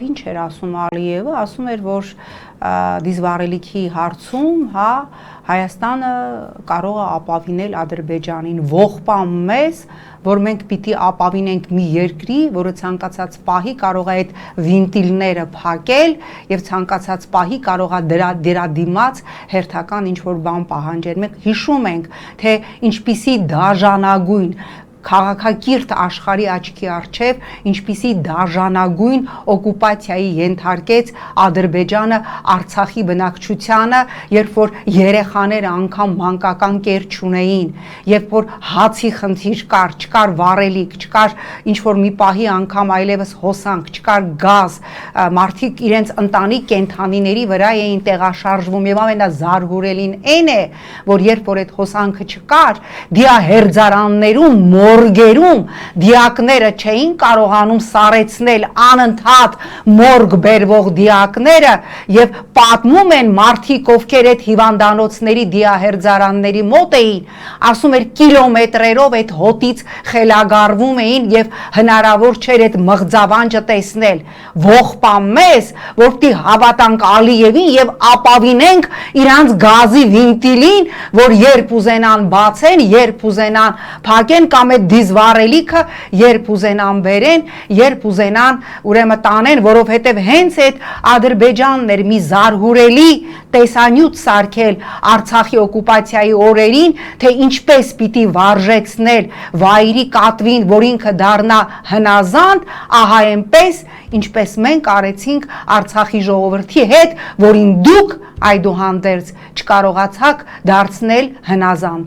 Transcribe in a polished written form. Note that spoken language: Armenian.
Ինչ էր ասում Ալիևը, ասում էր, որ դիզվառելիքի հարցում, հա, Հայաստանը կարող է ապավինել Ադրբեջանին, ողբամ մեզ, որ մենք պիտի ապավինենք մի երկրի, որը ցանկացած պահի կարող է այդ վինտիլները փակել եւ ցանկացած պահի կարող է դրա դիմաց հերթական ինչ-որ բան պահանջել։ Մենք հիշում ենք, թե ինչպիսի դաժանագույն քաղաքակիրթ աշխարհի աչքի առջև ինչպիսի դաժանագույն օկուպացիայի ենթարկեց Ադրբեջանը Արցախի բնակչությանը, երբ որ երեխաները անգամ մանկական կեր չունեին, երբ որ հացի խնդիր կար, չկար վառելիք, չկար ինչ-որ մի պահի անգամ այլևս հոսանք, չկար գազ, մարդիկ իրենց ընտանիք կենդանիների վրա էին տեղաշարժվում եւ ամենազարգուրելին այն է, որ երբ որ այդ հոսանքը չկար, դիահերձարաններում մորգերում դիակները չէին կարողանում սառեցնել անընդհատ մորգ բերվող դիակները եւ պատմում են մարդիկ, ովքեր այդ հիվանդանոցների դիահերձարանների մոտ էին, ասում էր կիլոմետրերով այդ հոտից խելագարվում էին եւ հնարավոր չէր այդ մղձավանջը տեսնել։ Ողբամ մեզ, որտի հավատանք Ալիևին եւ ապավինենք իրանց գազի վինտիլին, որ երբ ուզենան բացեն, երբ ուզենան փակեն կամ այդ դիզվառելիքը երբ ուզենան բերեն, երբ ուզենան ուրեմն տանեն, որովհետև հենց այդ Ադրբեջանն էր մի զարհուրելի տեսանյութ սարքել Արցախի օկուպացիայի օրերին, թե ինչպես պիտի վարժեցնել վայրի կատվին, որ ինքը դառնա հնազանդ, ահա այնպես, ինչպես մենք արեցինք Արցախի ժողովրդի հետ, որին դուք այդուհանդերձ չկարողացաք դարձնել հնազանդ։